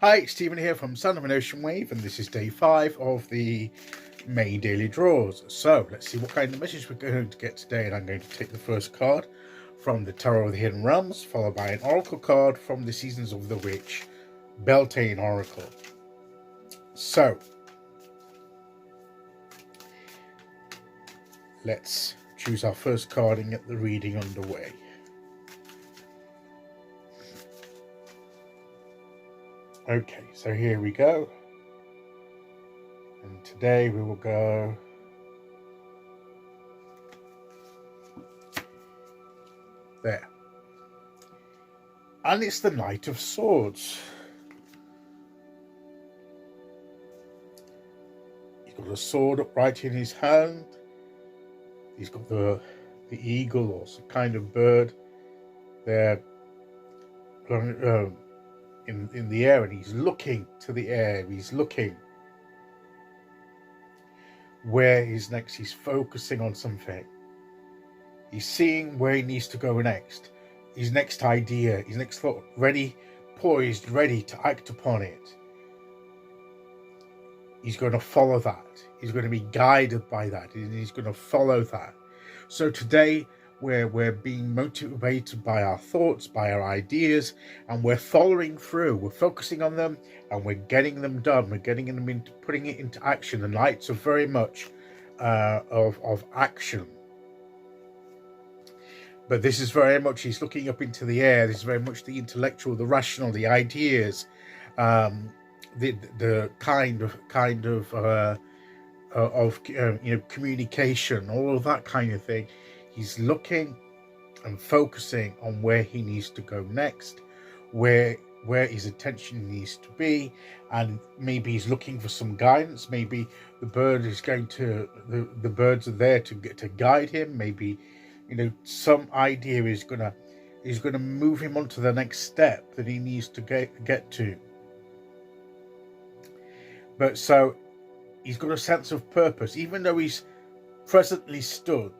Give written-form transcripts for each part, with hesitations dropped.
Hi, it's Stephen here from Son of an Ocean Wave, and this is day 5 of the May daily draws. So let's see what kind of message we're going to get today, and I'm going to take the first card from the Tarot of the Hidden Realms, followed by an Oracle card from the Seasons of the Witch, Beltane Oracle. So let's choose our first card and get the reading underway. Okay, so here we go. And today we will go there. And it's the Knight of Swords. He's got a sword upright in his hand. He's got the eagle or some kind of bird there in the air, and he's looking to the air. He's looking where he's next. He's focusing on something. He's seeing where he needs to go next. His next idea, his next thought, ready, poised, ready to act upon it. He's going to follow that. He's going to be guided by that, and he's going to follow that. So today we're being motivated by our thoughts, by our ideas, and we're following through. We're focusing on them, and we're getting them done. We're getting them into putting it into action. The Knights are very much of action. But this is very much, he's looking up into the air. This is very much the intellectual, the rational, the ideas, the kind of communication, all of that kind of thing. He's looking and focusing on where he needs to go next, where his attention needs to be, and maybe he's looking for some guidance. Maybe the bird is going to the birds are there to guide him. Maybe some idea is gonna move him on to the next step that he needs to get to. But so he's got a sense of purpose, even though he's presently stood.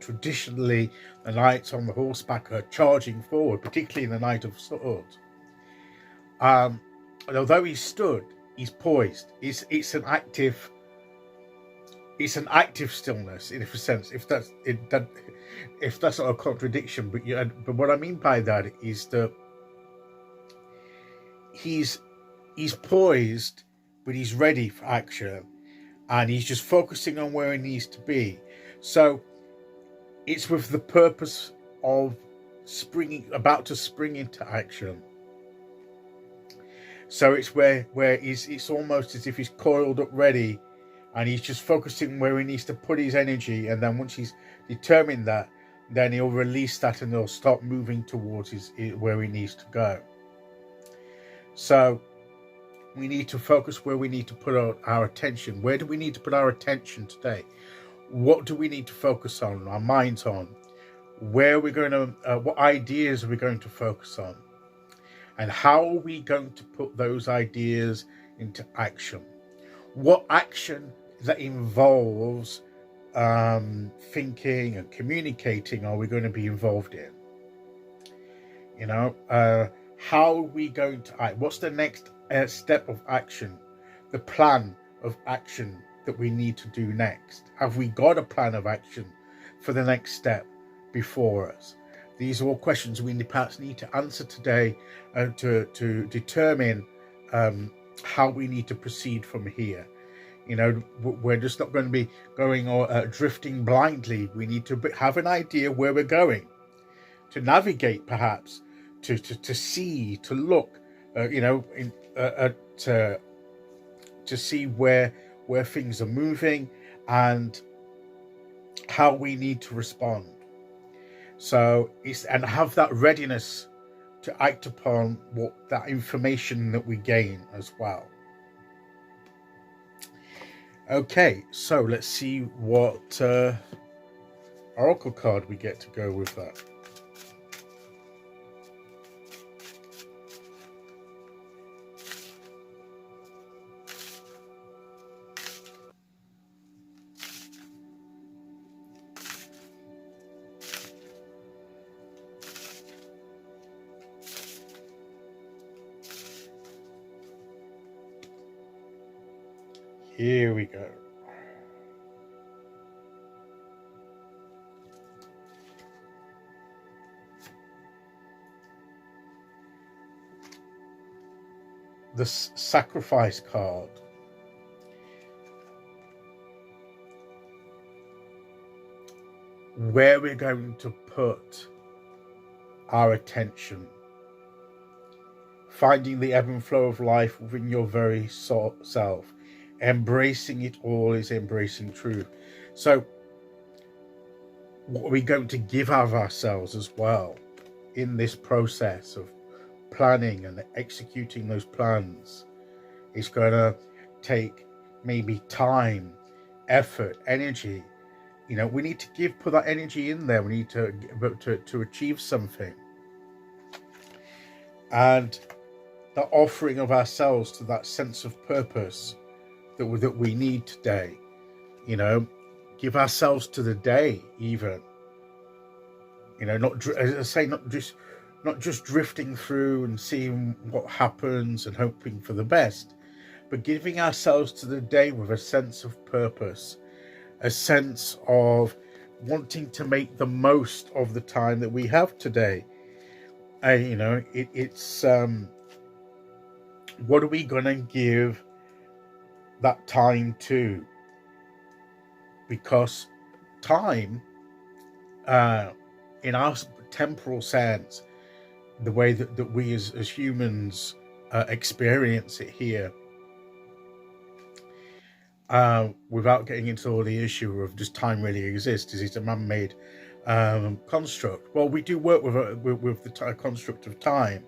Traditionally, the knights on the horseback are charging forward, particularly in the Knight of Swords. And although he's stood, he's poised. It's an active stillness, in a sense. If that's not a contradiction, but what I mean by that is that he's poised, but he's ready for action, and he's just focusing on where he needs to be. So it's with the purpose of about to spring into action. So it's where it's almost as if he's coiled up ready, and he's just focusing where he needs to put his energy, and then once he's determined that, then he'll release that and he'll start moving towards where he needs to go. So we need to focus where we need to put our attention. Where do we need to put our attention today? What do we need to focus on, our minds on? Where are we going to, what ideas are we going to focus on? And how are we going to put those ideas into action? What action that involves thinking and communicating are we going to be involved in? How are we going to act? What's the next step of action? The plan of action that we need to do next. Have we got a plan of action for the next step before us? These are all questions we perhaps need to answer today to determine how we need to proceed from here. We're just not going to be going or drifting blindly. We need to have an idea where we're going, to navigate, perhaps, to see, to look, to see where things are moving and how we need to respond. So and have that readiness to act upon that information that we gain as well. Okay, so let's see what oracle card we get to go with that. Here we go. The sacrifice card. Where we're going to put our attention. Finding the ebb and flow of life within your very self. Embracing it all is embracing truth. So what are we going to give of ourselves as well in this process of planning and executing those plans? It's going to take maybe time, effort, energy. You know, we need to put that energy in there. We need to achieve something. And the offering of ourselves to that sense of purpose that we need today. You know, give ourselves to the day, even. You know, not, as I say, not just drifting through and seeing what happens and hoping for the best, but giving ourselves to the day with a sense of purpose, a sense of wanting to make the most of the time that we have today. You know, it's what are we going to give that time to? Because time, in our temporal sense, the way that we as humans experience it here, without getting into all the issue of does time really exist? Is it a man-made construct? Well, we do work with the construct of time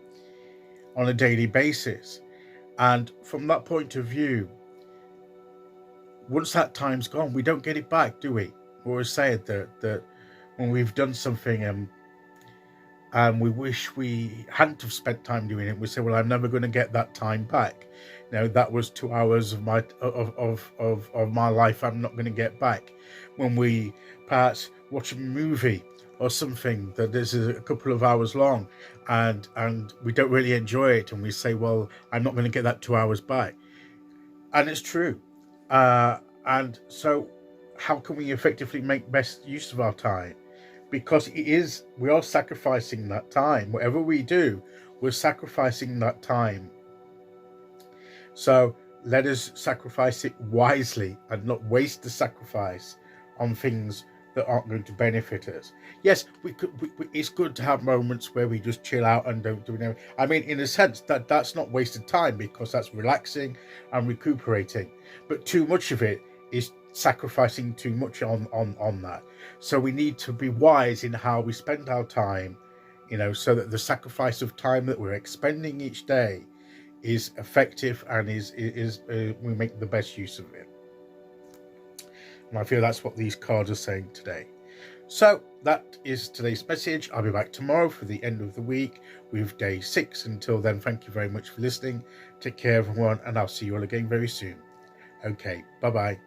on a daily basis, and from that point of view, once that time's gone, we don't get it back, do we? We always say that when we've done something and we wish we hadn't have spent time doing it, we say, well, I'm never going to get that time back. You know, that was 2 hours of my life I'm not going to get back. When we perhaps watch a movie or something that is a couple of hours long and we don't really enjoy it, and we say, well, I'm not going to get that 2 hours back. And it's true. And so how can we effectively make best use of our time? Because we are sacrificing that time. Whatever we do, we're sacrificing that time. So let us sacrifice it wisely and not waste the sacrifice on things that aren't going to benefit us. Yes, it's good to have moments where we just chill out and don't do anything. I mean, in a sense, that's not wasted time, because that's relaxing and recuperating. But too much of it is sacrificing too much on that. So we need to be wise in how we spend our time, you know, so that the sacrifice of time that we're expending each day is effective and we make the best use of it. And I feel that's what these cards are saying today. So that is today's message. I'll be back tomorrow for the end of the week with day 6. Until then, thank you very much for listening. Take care, everyone, and I'll see you all again very soon. Okay, bye-bye.